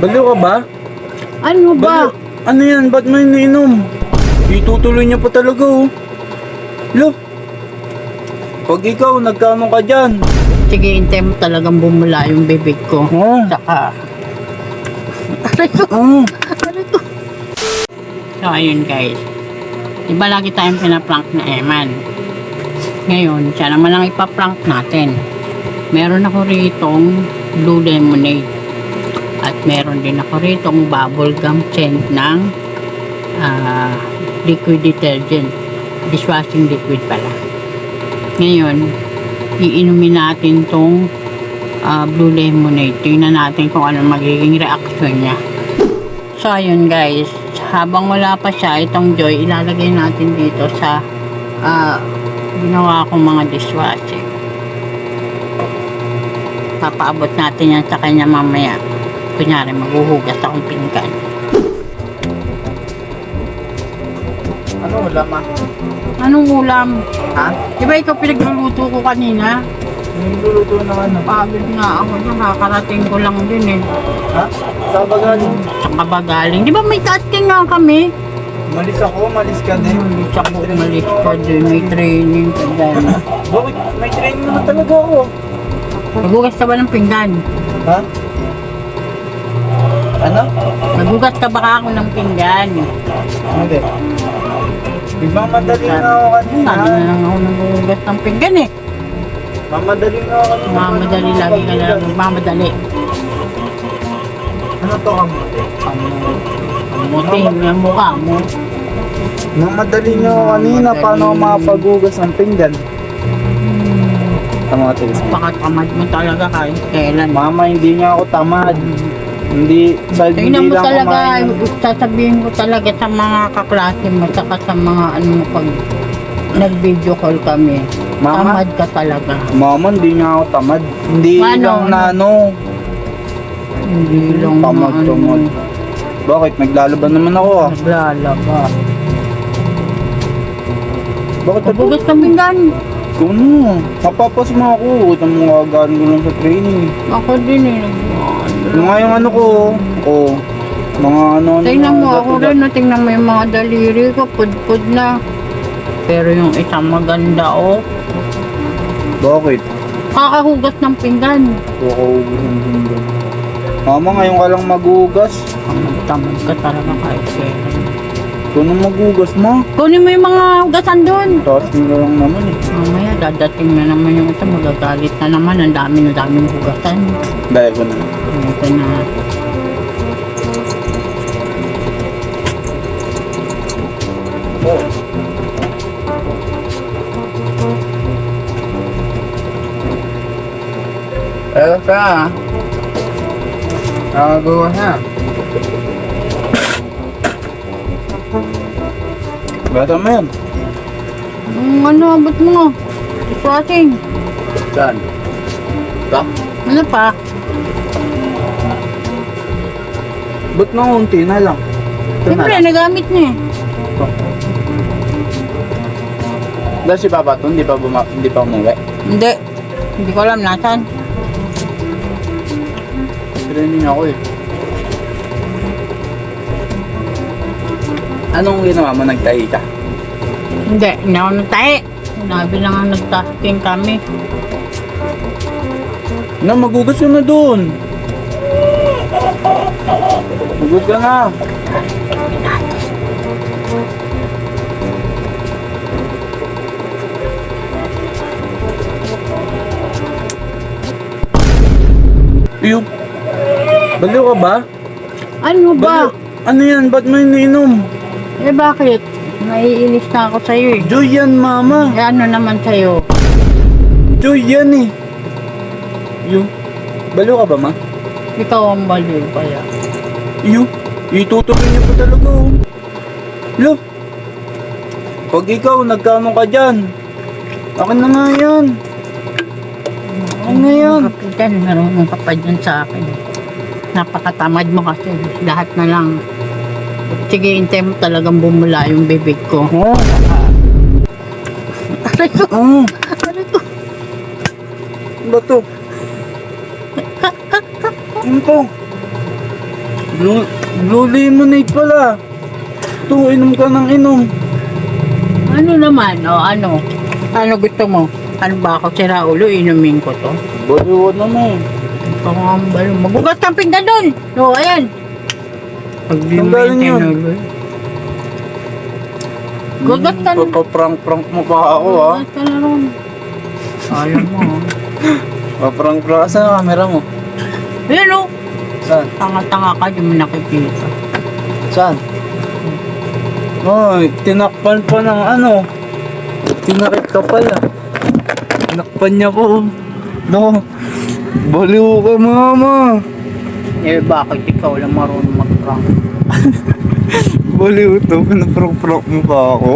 Baliw ka ba? Ano ba? Baliw. Ano yan? Ba't mo iniinom? Itutuloy niya pa talaga oh. Lo. Pag ikaw, nagkano ka dyan? Sige, hintay mo talagang bumula yung bibig ko. Oo. Saka... Aray ko! Oo. Aray ko! So, ayun guys. Diba lagi tayong pinaprank na Eman? Ngayon, siya naman ang ipaprank natin. Meron ako ritong blue lemonade. At meron din ako ritong bubblegum scent ng liquid detergent. Dishwashing liquid pala. Ngayon, iinumin natin tong blue lemonade. Tingnan natin kung ano magiging reaction niya. So, ayun guys. Habang wala pa siya, itong Joy, ilalagay natin dito sa ginawa kong mga dishwashing. Papaabot natin yan sa kanya mamaya. Kunyari, maghuhugas akong pinggan. Ano wala ma? Anong ulam? Ha? Diba ikaw pinagluluto ko kanina? Niluluto na ano? Pagod nga ako. Nakakarating ko lang din eh. Ha? Saan ba galing? Saan ka ba galing? Di ba may tasking nga kami? Malis ako, malis ka din. Umalis ako, umalis ka din. May training ka dyan. Bakit? May training naman talaga ako. Nagugas ka ba ng pinggan? Ha? Ano? Nagugas ka ba ako ng pinggan? Hindi. Mamadali na ako kanina. Sabi na lang ako nagugas ng pinggan eh. Mamadali na ako kanina. Mamadali, lagi ka na lang mamadali. Ano to kamote? Kamuti, yung mukha mo. Mamadali na ako kanina. Mamadali. Paano ako makapagugas ng pinggan? Kamote. Pakatamad mo talaga kahit kailan. Mama, hindi nga ako tamad. Hindi, sa hindi Tingnan mo lang talaga, kumain. sasabihin ko talaga sa mga kaklase mo, saka sa mga ano mo pag nag-video call kami. Mama? Tamad ka talaga. Mama, hindi nga ako tamad. Hindi Paano? lang na ano. Hindi lang Tamad, mga tamad. Bakit? Naglalaban naman ako ah. naglalaba. Bakit ito? Pabugas ng pinggan. Ikaw na. Mapapasma ako. Ito mga galing ko lang sa training. Ako din eh. Yung nga yung ano ko. Oh. Mga ano. Tingnan mo mga ako gato- rin, no? Tingnan mo yung mga daliri ko, pud-pud na. Pero yung isang maganda, oh. Bakit? Kakahugas ng pinggan. Kakaubos ang pinggan. Mama, ngayon ka lang magugas. Tamad ka talaga kahit kailan. Ikaw na magugas mo. Kunin mo yung mga hugasan doon. Taas nyo lang naman eh. Mamaya dadating na naman yung ito, magagalit na naman. Ang daming hugasan. Dahil ko na. Ito na. Elsa. Go ha. Bata mo yan. Ano, abot mo? Dishwashing. Saan? Ito? Ano pa? Ba't na unti na lang? Ito na Siyempre, lang. nagamit niya eh. Ito. Dahil si Papa to, hindi pa umuwi. Hindi. Hindi ko alam nasan. Training ako eh. Anong ginawa mo? Nagtahi ka? Hindi, hindi ako nagtahi. Sinabi lang ang nag-tasking kami. Na, magugas ka na doon. Magugas ka na. Iyo. Baliw ka ba? Ano ba? Baliw. Ano yan? Ba't mo iniinom? Eh bakit? Naiinis na ako sa'yo eh. Joy yan, mama. Eh ano naman sa'yo? Joy yan eh. Iyo. Baliw ka ba, ma? Ikaw ang baliw kaya. Iyo. Itutuloy niya pa talaga oh. Lo. Pag ikaw, nagkano ka dyan? Akin na nga yan. Akin na yan. Kapitan, marunong ka pa dyan sa akin. Napakatamad mo kasi. Lahat na lang. Sige, hintay mo talagang bumula yung bibig ko. Oo. Aray ko! Oo. Aray ko! Ano ba to? Ano to? Blue lemonade pala. Ito, inom ka ng inom. Ano naman? O ano? Ano gusto mo? Ano ba ako sira ulo? Inumin ko to. Baliwan naman. Pangambalo. Magugas kang pinda doon. O, ayan. Pag di mo Tanggalin yung yun. tinuloy. Gugat ka na. Papaprank-prank mo pa ako ha. Gugat ka na ron. Alam mo. Paprank-prank. Saan ang camera mo? Ayan o. Saan? Tanga-tanga ka. Di mo nakikita. Saan? Ay, tinakpan pa ng ano. Tinakit ka pala. Tinakpan niya po. No. Baliw ka, mama. Eh, bakit ikaw lang marunong mag-prank? Baliw to. Pinaprank-prank mo pa ako.